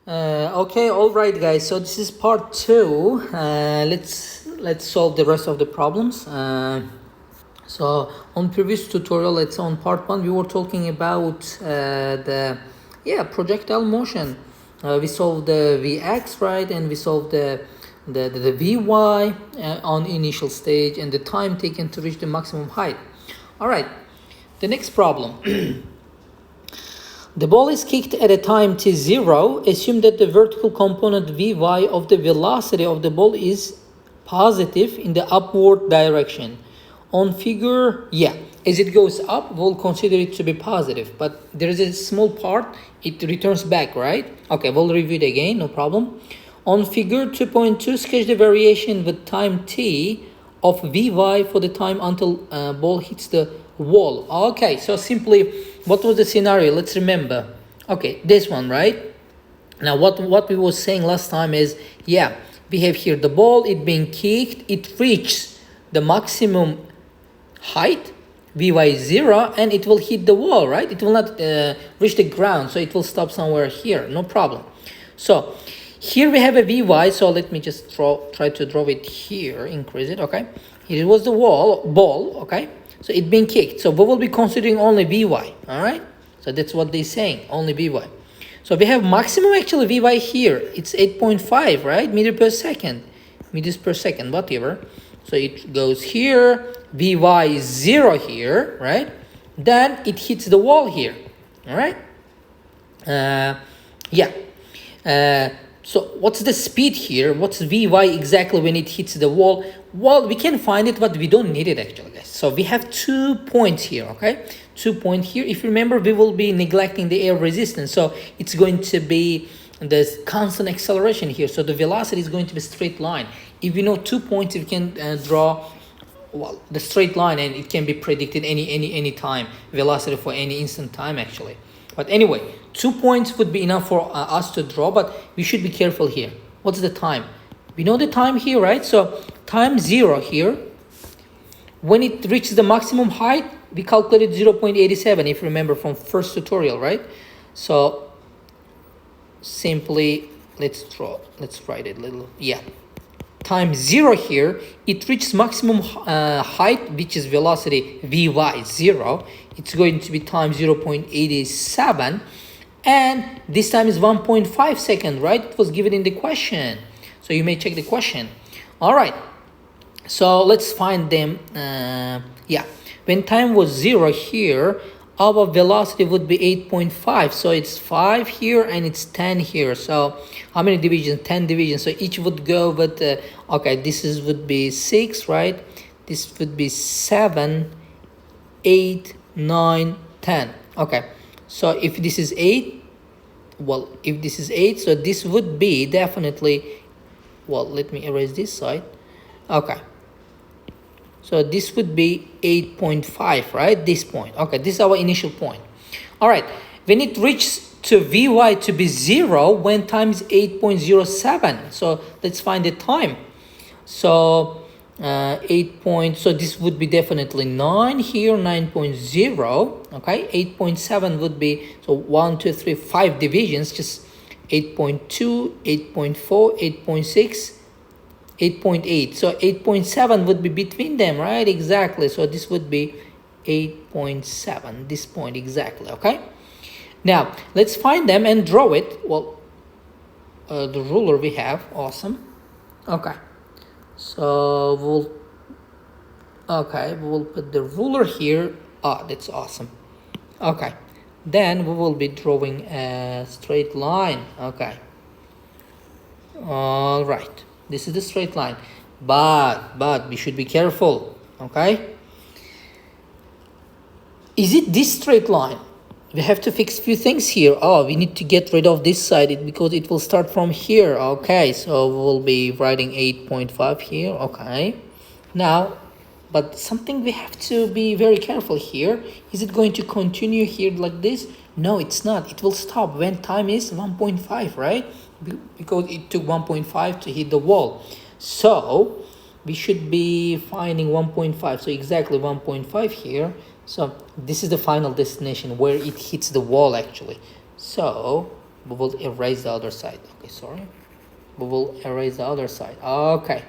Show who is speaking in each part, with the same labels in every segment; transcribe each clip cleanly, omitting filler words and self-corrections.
Speaker 1: Okay, all right, guys. So this is part two. Let's solve the rest of the problems. So on previous tutorial, it's on part one. We were talking about the projectile motion. We solved the Vx, right, and we solved the Vy on initial stage and the time taken to reach the maximum height. All right. The next problem. The ball is kicked at a time t0. Assume that the vertical component Vy of the velocity of the ball is positive in the upward direction. On figure, as it goes up, we'll consider it to be positive. But there is a small part, it returns back, right? Okay, we'll review it again, no problem. On figure 2.2, sketch the variation with time t of Vy for the time until ball hits the wall. Okay, so simply, what was the scenario? Let's remember. Okay, this one, right? Now, what we was saying last time is, we have here the ball, it being kicked, it reaches the maximum height, Vy 0, and it will hit the wall, right? It will not reach the ground, so it will stop somewhere here, no problem. So here we have a Vy, so let me just try to draw it here, increase it, okay? Here it was the ball, okay? So it being kicked. So we will be considering only Vy, all right? So that's what they're saying, only Vy. So we have maximum actually Vy here. It's 8.5, right? Meters per second, whatever. So it goes here, Vy is 0 here, right? Then it hits the wall here, all right? So what's the speed here? What's Vy exactly when it hits the wall? Well, we can find it, but we don't need it actually, guys. So we have 2 points here, okay? 2 points here. If you remember, we will be neglecting the air resistance. So it's going to be the constant acceleration here. So the velocity is going to be straight line. If you know 2 points, you can draw the straight line, and it can be predicted any time, velocity for any instant time actually. But anyway, 2 points would be enough for us to draw, but we should be careful here. What's the time? We know the time here, right? So time 0 here. When it reaches the maximum height, we calculated 0.87, if you remember from first tutorial, right? So simply, let's write it a little, time 0 here, it reaches maximum height, which is velocity Vy 0. It's going to be time 0.87, and this time is 1.5 seconds, right? It was given in the question, so you may check the question. All right, so let's find them. When time was 0 here, our velocity would be 8.5, so it's 5 here and it's 10 here. So how many divisions? 10 divisions. So each would go with okay, would be 6, right? This would be 7, 8, 9, 10. Okay, so if this is 8, so this would be definitely, let me erase this side. Okay, so this would be 8.5, right? This point. Okay, this is our initial point. All right, when it reaches to Vy to be 0, when time is 8.07. So let's find the time. So so this would be definitely 9 here, 9.0. Okay, 8.7 would be, so 1, 2, 3, 5 divisions, just 8.2, 8.4, 8.6, 8.8. So 8.7 would be between them, right? Exactly. So this would be 8.7, this point exactly, okay? Now, let's find them and draw it. Well, the ruler we have, awesome. Okay, so we'll put the ruler here. That's awesome. Okay, then we will be drawing a straight line. Okay, all right, this is the straight line, but we should be careful. Okay, is it this straight line? We have to fix a few things here. We need to get rid of this side because it will start from here. Okay, so we'll be writing 8.5 here. Okay, now, but something we have to be very careful here. Is it going to continue here like this? No, it's not. It will stop when time is 1.5, right? Because it took 1.5 to hit the wall. So we should be finding 1.5. So exactly 1.5 here. So this is the final destination where it hits the wall actually. So We will erase the other side. Okay, sorry. We will erase the other side. Okay.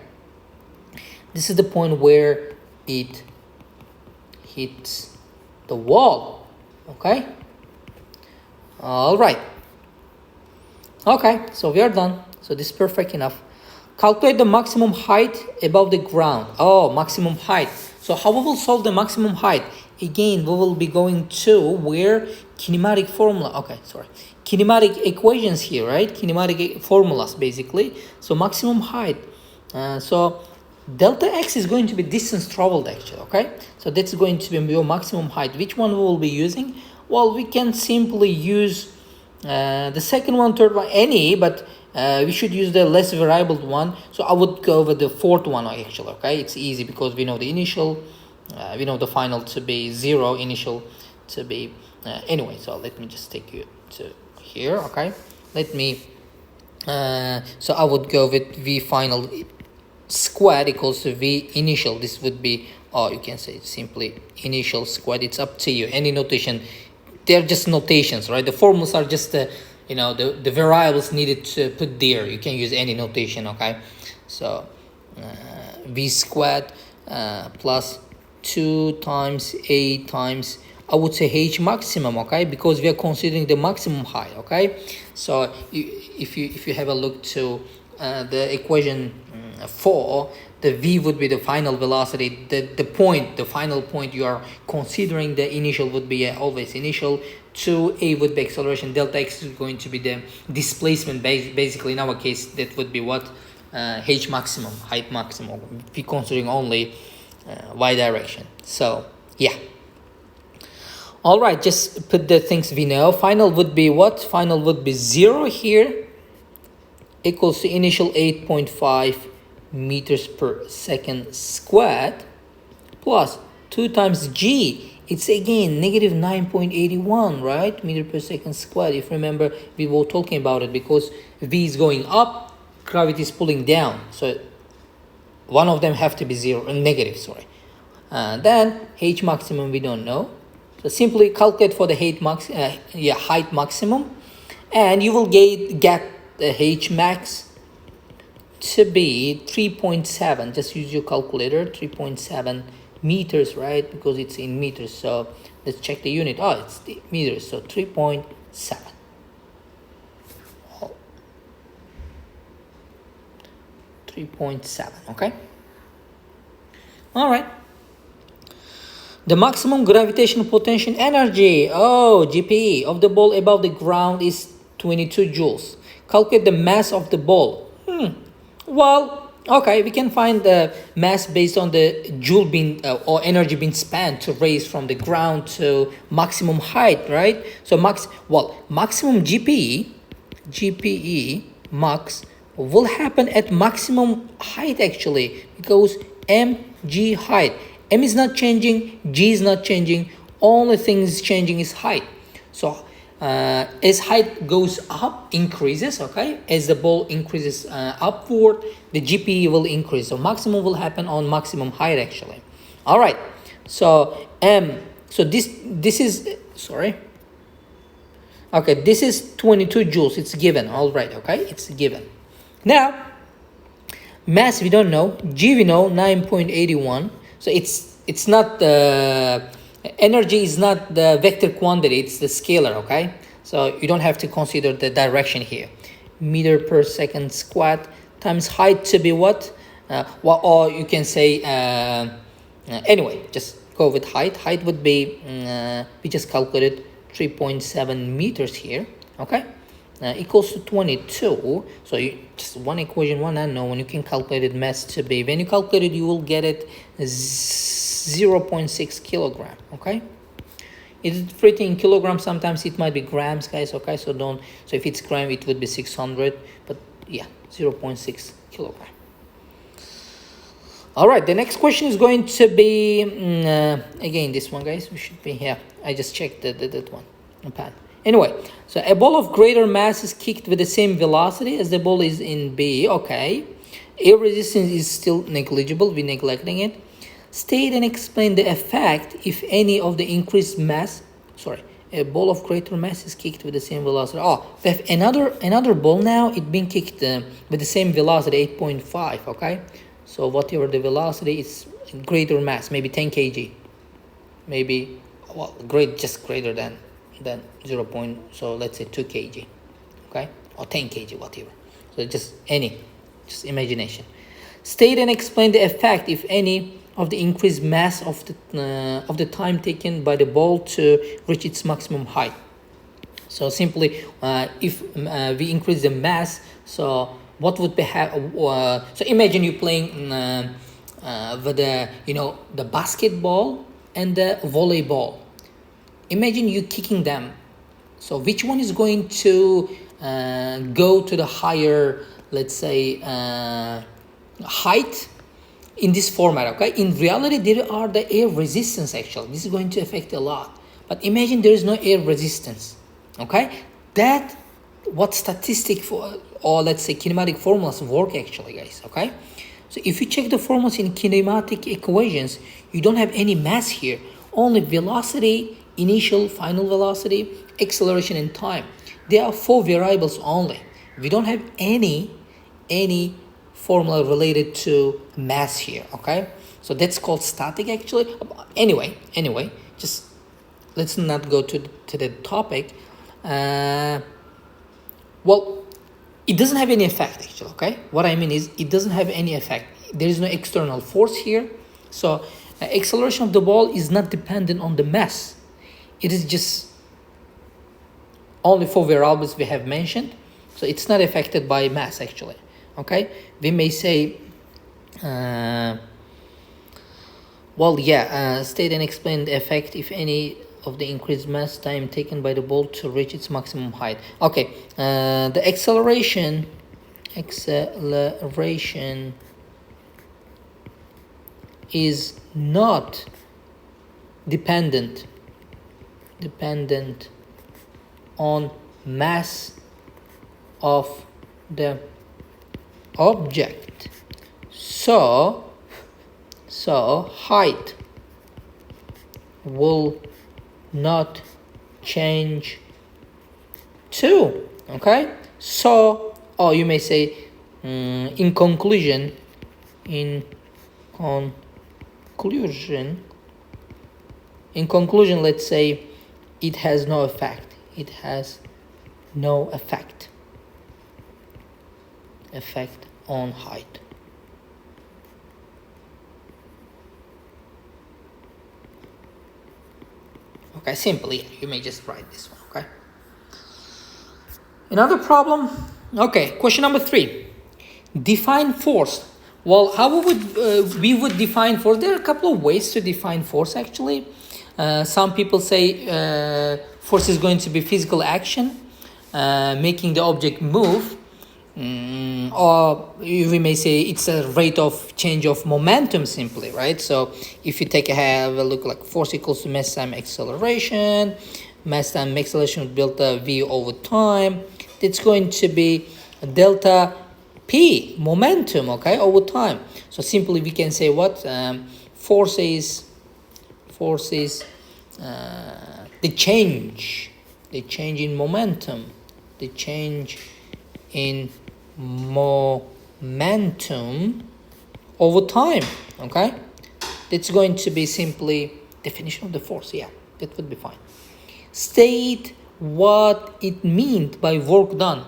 Speaker 1: This is the point where it hits the wall. Okay. All right. Okay, so we are done. So this is perfect enough. Calculate the maximum height above the ground. Oh, maximum height. So how we will solve the maximum height? Again, we will be going to where kinematic formula. Okay, sorry. Kinematic equations here, right? Kinematic formulas, basically. So maximum height. So delta x is going to be distance traveled, actually, okay? So that's going to be your maximum height. Which one we will be using? Well, we can simply use the second one, third one, any, but we should use the less variable one. So I would go with the fourth one, actually, okay? It's easy because we know the initial, we know the final to be 0, initial to be, anyway, so let me just take you to here, okay? Let me, so I would go with V final squared equals to V initial. This would be, or you can say simply initial squared. It's up to you. Any notation, they're just notations, right? The formulas are just the, you know, the variables needed to put there. You can use any notation, okay? So V squared plus 2 times A times, I would say H maximum, okay? Because we are considering the maximum height, okay? So if you have a look to the equation 4, the V would be the final velocity. The final point you are considering, the initial would be always initial. 2A would be acceleration. Delta x is going to be the displacement. Basically, in our case, that would be what? H maximum, height maximum. If we considering only y direction. So, yeah. All right, just put the things we know. Final would be what? Final would be 0 here, equals to initial 8.5 meters per second squared, plus 2 times g. It's again negative 9.81, right? Meter per second squared. If you remember, we were talking about it because v is going up, gravity is pulling down. So one of them have to be negative, sorry. Then h maximum we don't know. So simply calculate for the height maximum, and you will get the h max to be 3.7. Just use your calculator. 3.7 meters, right? Because it's in meters. So let's check the unit. Oh, it's the meters. So 3.7. 3.7. Okay. All right. The maximum gravitational potential energy, GPE, of the ball above the ground is 22 joules. Calculate the mass of the ball. Well, okay, we can find the mass based on the joule being or energy being spent to raise from the ground to maximum height, right? So maximum GPE max will happen at maximum height actually, because mg height. M is not changing, G is not changing. Only thing is changing is height. So as height goes up, increases, okay? As the ball increases upward, the GPE will increase. So maximum will happen on maximum height actually. All right. So so this is, sorry. Okay, this is 22 joules. It's given. All right, okay? It's given. Now, mass we don't know. G we know, 9.81. So it's not the energy is not the vector quantity, it's the scalar, okay? So you don't have to consider the direction here. Meter per second squared times height to be what? Or you can say anyway, just go with height. Height would be we just calculated 3.7 meters here, okay? Equals to 22. So you just one equation, one unknown. You can calculate it mass to be. When you calculate it, you will get it 0.6 kilogram. Okay. It's written in kilograms. Sometimes it might be grams, guys. Okay. So don't. So if it's gram, it would be 600. But yeah, 0.6 kilogram. All right. The next question is going to be again this one, guys. We should be here. I just checked that one. Pad. Anyway, so a ball of greater mass is kicked with the same velocity as the ball is in B. Okay. Air resistance is still negligible. We're neglecting it. State and explain the effect, if any, of the increased mass. Sorry. a ball of greater mass is kicked with the same velocity. Oh, we have another ball now. It being kicked with the same velocity, 8.5. Okay, so whatever the velocity is, greater mass, maybe 10 kg, maybe just greater than 0. So let's say 2 kg, okay, or 10 kg, whatever. So just imagination. State and explain the effect, if any, of the increased mass of the time taken by the ball to reach its maximum height. So simply, if we increase the mass, so what would be so imagine you playing with the basketball and the volleyball. Imagine you kicking them. So which one is going to go to the higher, let's say, height in this format? Okay, in reality there are the air resistance. Actually, this is going to affect a lot, but imagine there is no air resistance. Okay, that what statistic for, or let's say kinematic formulas work actually, guys. Okay, so if you check the formulas in kinematic equations, you don't have any mass here, only velocity, initial, final velocity, acceleration, and time. There are 4 variables only. We don't have any formula related to mass here. Okay, so that's called static actually. Anyway, just let's not go to the topic. Well, it doesn't have any effect actually. Okay, what I mean is it doesn't have any effect. There is no external force here, so acceleration of the ball is not dependent on the mass. It is just only 4 variables we have mentioned, so it's not affected by mass actually. Okay, we may say state and explain the effect, if any, of the increased mass time taken by the ball to reach its maximum height. Okay, the acceleration is not dependent on mass of the object, so height will not change too. Okay, so, or you may say in conclusion, let's say it has no effect. It has no effect on height. Okay, simply you may just write this one. Okay, another problem. Okay, question number 3, define force. Well, how we would define force? There are a couple of ways to define force actually. Some people say force is going to be physical action making the object move, or we may say it's a rate of change of momentum simply, right? So if you have a look, like force equals to mass times acceleration, mass times acceleration with delta v over time, it's going to be delta p, momentum, okay, over time. So simply we can say what force is the change in momentum, the change in momentum over time. Okay, that's going to be simply definition of the force. Yeah, that would be fine. State what it means by work done.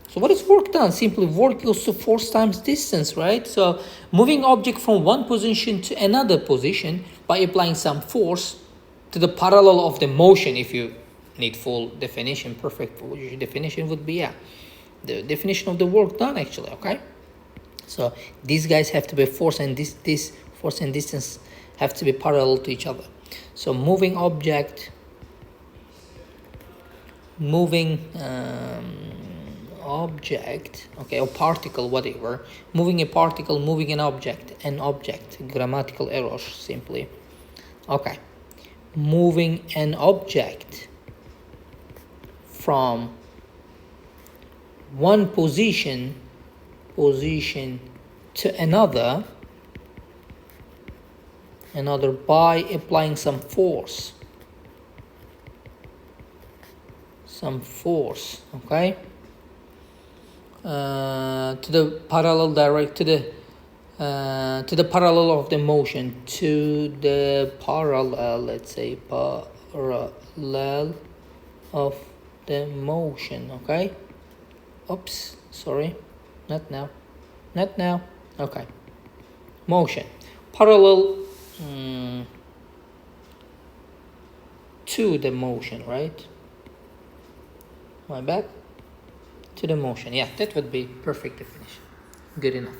Speaker 1: So what is work done? Simply work equals to force times distance, right? So moving object from one position to another position by applying some force to the parallel of the motion. If you need full definition, perfect full definition would be the definition of the work done actually. Okay, so these guys have to be force, and this force and distance have to be parallel to each other. So moving object, okay, or particle, whatever, moving a particle, moving an object, grammatical errors simply. Okay, moving an object from one position to another by applying some force. some force, okay, to the parallel direct to the parallel of the motion, to the parallel, let's say parallel of the motion, okay. Oops, sorry, not now, okay. Motion parallel to the motion, right? My bad. To the motion, yeah, that would be perfect definition. Good enough.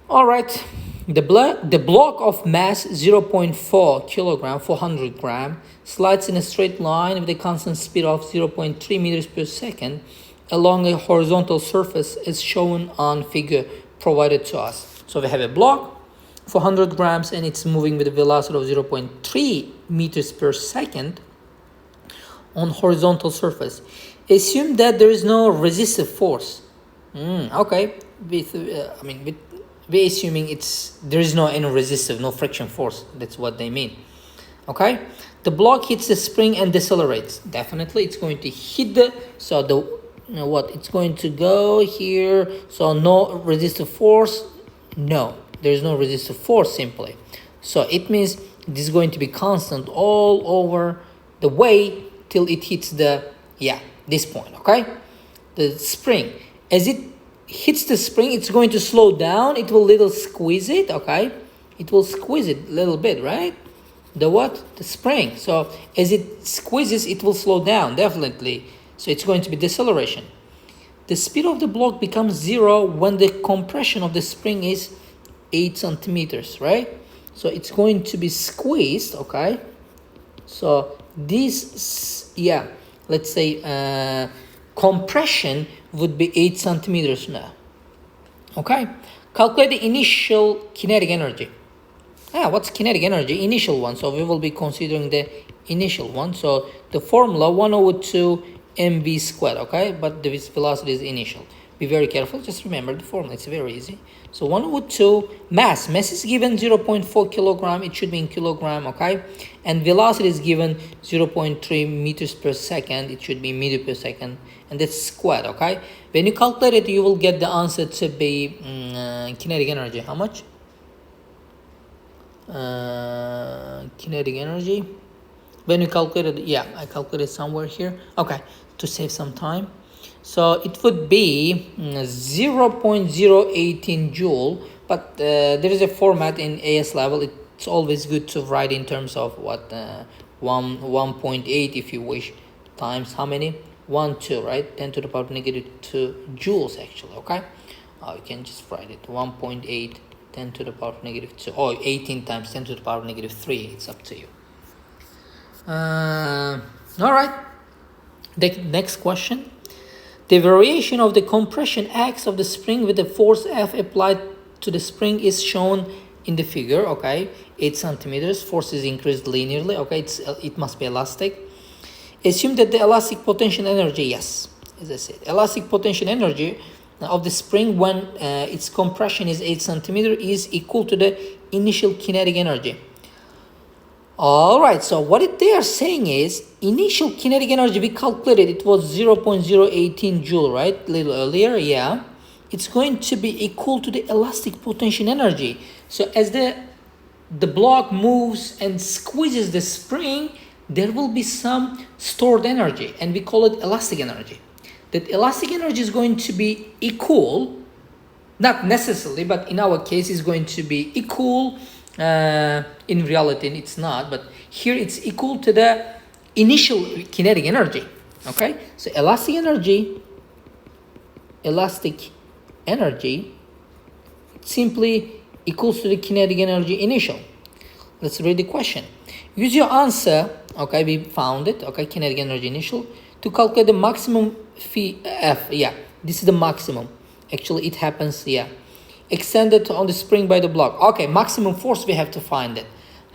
Speaker 1: All right, the block of mass 0.4 kilogram, 400 gram, slides in a straight line with a constant speed of 0.3 meters per second along a horizontal surface as shown on figure provided to us. So we have a block, 400 grams, and it's moving with a velocity of 0.3 meters per second on horizontal surface. Assume that there is no resistive force. Okay, we're assuming there is no any resistive, no friction force. That's what they mean. Okay, the block hits the spring and decelerates. Definitely, it's going to hit it's going to go here. So no resistive force. No, there is no resistive force simply. So it means this is going to be constant all over the way till it hits this point. Okay, the spring, as it hits the spring, it's going to slow down. It will little squeeze it. Okay, it will squeeze it a little bit, right? The spring. So as it squeezes, it will slow down definitely. So it's going to be deceleration. The speed of the block becomes 0 when the compression of the spring is 8 centimeters, right? So it's going to be squeezed. Okay, so this, let's say compression would be 8 centimeters now. Okay, calculate the initial kinetic energy. What's kinetic energy? Initial one. So we will be considering the initial one. So the formula 1/2 mv squared. Okay, but the velocity is initial. Be very careful. Just remember the formula. It's very easy. So 1/2 mass. Mass is given 0.4 kilogram. It should be in kilogram. Okay, and velocity is given 0.3 meters per second. It should be meter per second, and that's squared. Okay, when you calculate it, you will get the answer to be kinetic energy. How much? Kinetic energy. When you calculate it, I calculated somewhere here. Okay, to save some time. So it would be 0.018 joule, but there is a format in AS level. It's always good to write in terms of 1.8 if you wish, times how many? 2, right? 10 to the power negative 2 joules actually, okay? You can just write it 1.8 10 to the power negative 2, or 18 times 10 to the power negative 3. It's up to you. All right. The next question. The variation of the compression acts of the spring with the force F applied to the spring is shown in the figure. Okay, 8 centimeters. Force is increased linearly. Okay, it must be elastic. Assume that the elastic potential energy, yes, as I said, elastic potential energy of the spring when its compression is 8 centimeters is equal to the initial kinetic energy. All right, so what they are saying is initial kinetic energy we calculated, it was 0.018 joule, right? A little earlier, it's going to be equal to the elastic potential energy. So as the block moves and squeezes the spring, there will be some stored energy, and we call it elastic energy. That elastic energy is going to be equal, not necessarily, but in our case is going to be equal. In reality it's not, but here it's equal to the initial kinetic energy. Okay, so elastic energy simply equals to the kinetic energy initial. Let's read the question. Use your answer, okay, we found it, okay, kinetic energy initial, to calculate the maximum F. This is the maximum. Actually it happens, extended on the spring by the block. Okay, maximum force we have to find it.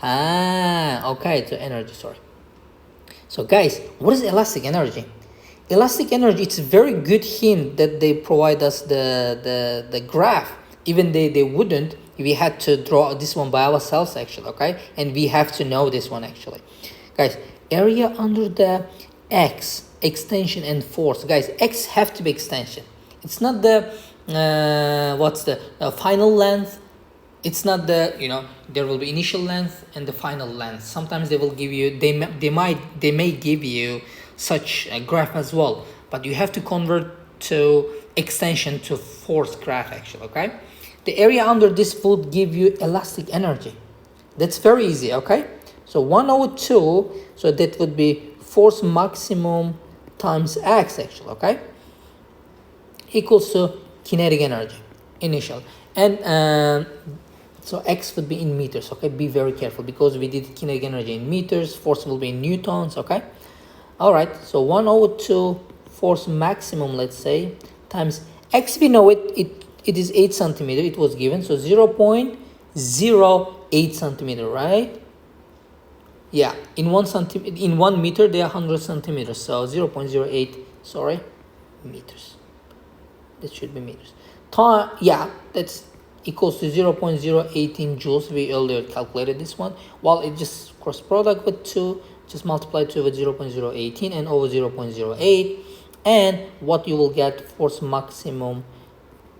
Speaker 1: Okay, so energy, sorry. So guys, what is elastic energy? Elastic energy, it's a very good hint that they provide us the graph. Even they wouldn't, we had to draw this one by ourselves actually, okay? And we have to know this one actually. Guys, area under the x, extension and force. Guys, x have to be extension. It's not the what's the final length. It's not the, there will be initial length and the final length. Sometimes they will give you, they may give you such a graph as well, but you have to convert to extension to force graph actually. Okay, the area under this would give you elastic energy. That's very easy. Okay, so 1 over 2, so that would be force maximum times x actually. Okay, equals to kinetic energy initial, and so x would be in meters. Okay, be very careful because we did kinetic energy in meters, force will be in newtons. Okay, all right, so 1 over 2 force maximum, let's say, times x, we know it is 8 centimeter, it was given, so 0.08 centimeter, right? Yeah, in 1 meter there are 100 centimeters, so 0.08, sorry, meters. That should be meters. Yeah, that's equals to 0.018 joules. We earlier calculated this one. Well, it just cross product with 2, just multiply 2 with 0.018 and over 0.08, and what you will get, force maximum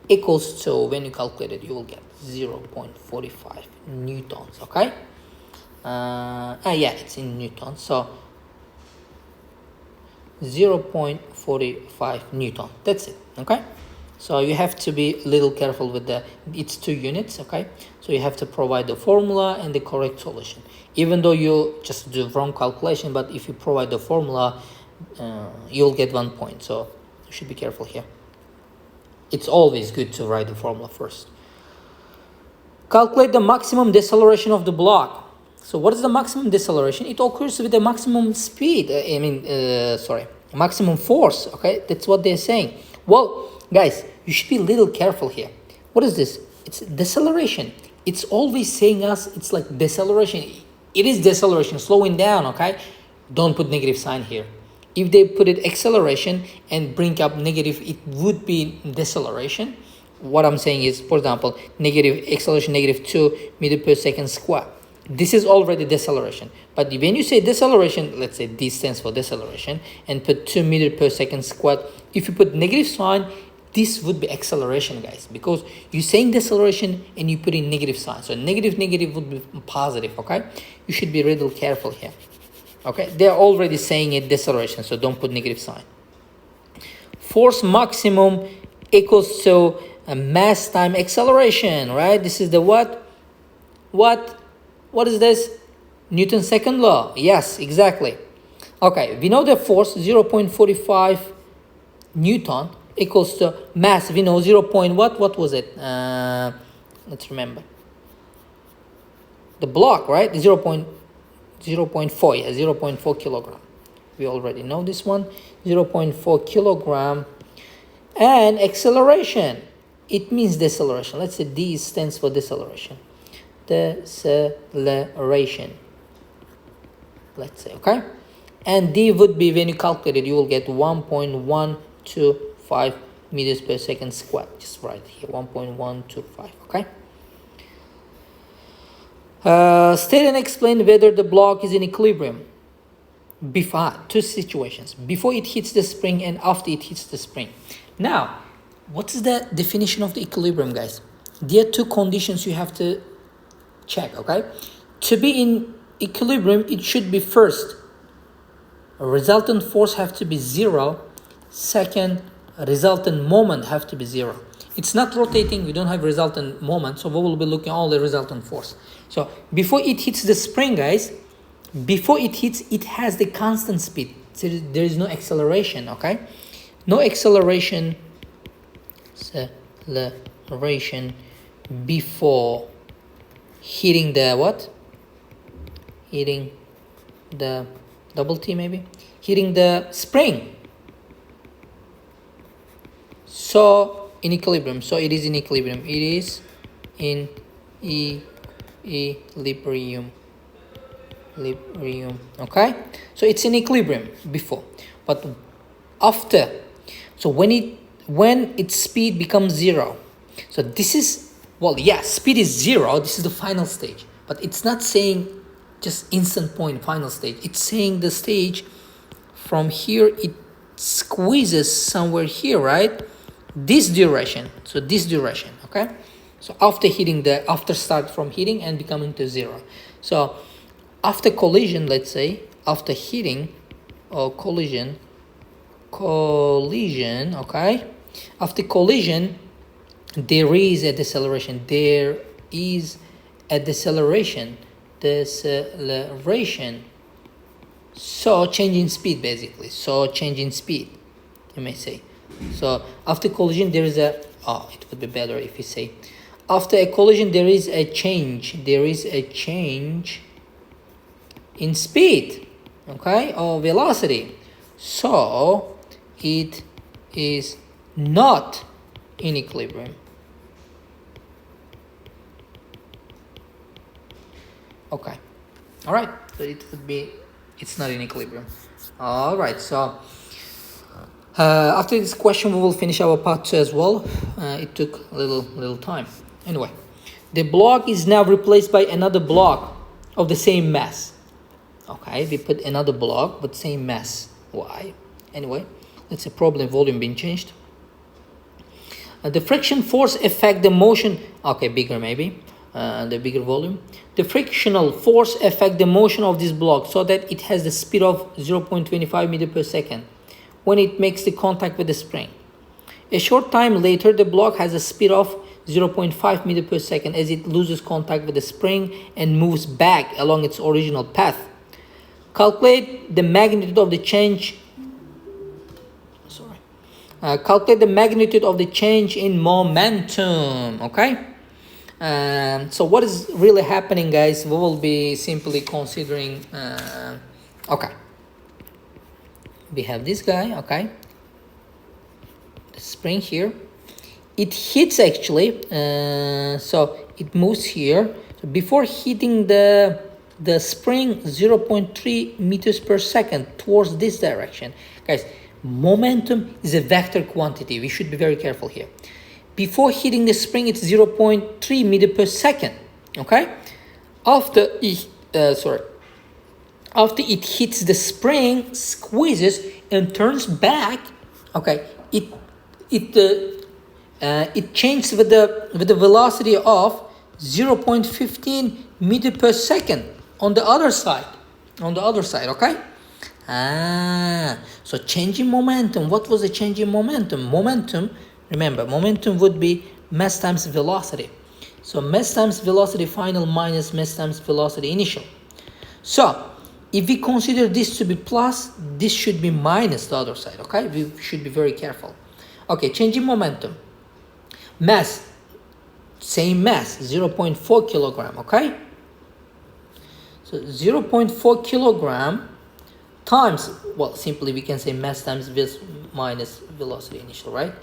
Speaker 1: equals to, when you calculate it, you will get 0.45 newtons. Okay, yeah, it's in newtons, so 0.45 newton. That's it. Okay, so you have to be a little careful with it's 2 units. Okay, so you have to provide the formula and the correct solution, even though you just do wrong calculation, but if you provide the formula, you'll get 1 point, so you should be careful here. It's always good to write the formula first. Calculate the maximum deceleration of the block. So what is the maximum deceleration? It occurs with the maximum speed, maximum force. Okay, that's what they're saying. Well, guys, you should be a little careful here. What is this? It's deceleration. It's always saying us, it's like deceleration. It is deceleration, slowing down. Okay, don't put negative sign here. If they put it acceleration and bring up negative, it would be deceleration. What I'm saying is, for example, negative acceleration, -2 meter per second square. This is already deceleration. But when you say deceleration, let's say D stands for deceleration, and put 2 meter per second square, if you put negative sign, this would be acceleration, guys, because you're saying deceleration and you put in negative sign. So negative would be positive. Okay, you should be really careful here. Okay, they're already saying it deceleration, so don't put negative sign. Force maximum equals to mass time acceleration, right? This is the what is this? Newton's second law. Yes, exactly. Okay, we know the force 0.45 newton equals to mass. We know 0. What was it? Let's remember. The block, right? 0.4, yeah, 0.4 kilogram. We already know this one. 0.4 kilogram. And acceleration, it means deceleration. Let's say D stands for deceleration. Deceleration. Let's say, okay? And D would be, when you calculate it, you will get 1.125 meters per second squared. Just right here, 1.125, okay? State and explain whether the block is in equilibrium. Before, 2 situations. Before it hits the spring and after it hits the spring. Now, what is the definition of the equilibrium, guys? There are 2 conditions you have to check, okay? To be in equilibrium, it should be first, a resultant force have to be 0. Second, a resultant moment have to be 0. It's not rotating, we don't have resultant moment, so we will be looking at all the resultant force. So before it hits the spring, guys, before it hits, it has the constant speed. So there is no acceleration, okay? No acceleration before hitting the what? Hitting the double T maybe? Hitting the spring. So in equilibrium. So it is in equilibrium. It is in equilibrium. Okay? So it's in equilibrium before. But after, so when its speed becomes 0. So this is, well, yeah, speed is 0. This is the final stage. But it's not saying just instant point final stage. It's saying the stage from here it squeezes somewhere here, right? This direction, so this direction, okay? So after start from heating and becoming to zero. So after collision, let's say, after heating or collision, okay? After collision, there is a deceleration. Deceleration. So change in speed, basically. So change in speed, you may say. So after collision, there is it would be better if you say, after a collision, there is a change. There is a change in speed, okay, or velocity. So it is not in equilibrium. Okay, all right. So it's not in equilibrium. All right. So after this question, we will finish our part 2 as well. It took a little time. Anyway, the block is now replaced by another block of the same mass. Okay, we put another block but same mass. Why? Anyway, let's say problem volume being changed. The friction force affect the motion. Okay, bigger maybe. The bigger volume. The frictional force affect the motion of this block so that it has the speed of 0.25 meter per second when it makes the contact with the spring. A short time later, the block has a speed of 0.5 meter per second as it loses contact with the spring and moves back along its original path. Calculate the magnitude of the change. Calculate the magnitude of the change in momentum. Okay. So what is really happening, guys? We will be simply considering. Okay. We have this guy. Okay. The spring here. It hits actually. So it moves here. So before hitting the spring, 0.3 meters per second towards this direction, guys. Momentum is a vector quantity. We should be very careful here. Before hitting the spring, it's 0.3 meter per second. Okay. After it hits the spring, squeezes and turns back. Okay. It changes with the velocity of 0.15 meter per second on the other side. Okay. So changing momentum. What was the change in momentum? Remember, momentum would be mass times velocity. So mass times velocity final minus mass times velocity initial. So if we consider this to be plus, this should be minus the other side. Okay, we should be very careful. Okay, changing momentum. Mass, same mass, 0.4 kilogram. Okay. So 0.4 kilogram times, well, simply we can say mass times minus velocity initial, right?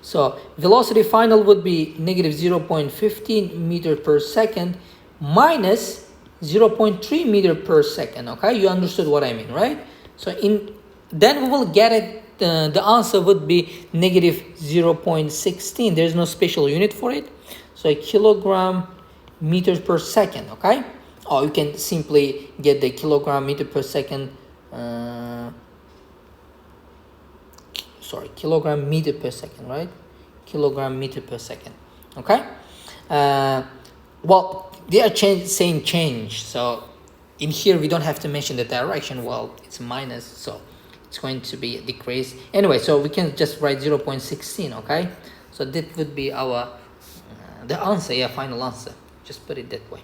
Speaker 1: So velocity final would be negative 0.15 meter per second minus 0.3 meter per second. Okay, you understood what I mean, right? So then we will get it. The answer would be negative 0.16. There's no special unit for it. So a kilogram meters per second. Okay. Or you can simply get the kilogram meter per second. Kilogram meter per second, right? Kilogram meter per second. Okay. Well, they are saying change. So in here we don't have to mention the direction. Well, it's minus, so it's going to be a decrease. Anyway, so we can just write 0.16. Okay. So that would be our the answer. Yeah, final answer. Just put it that way.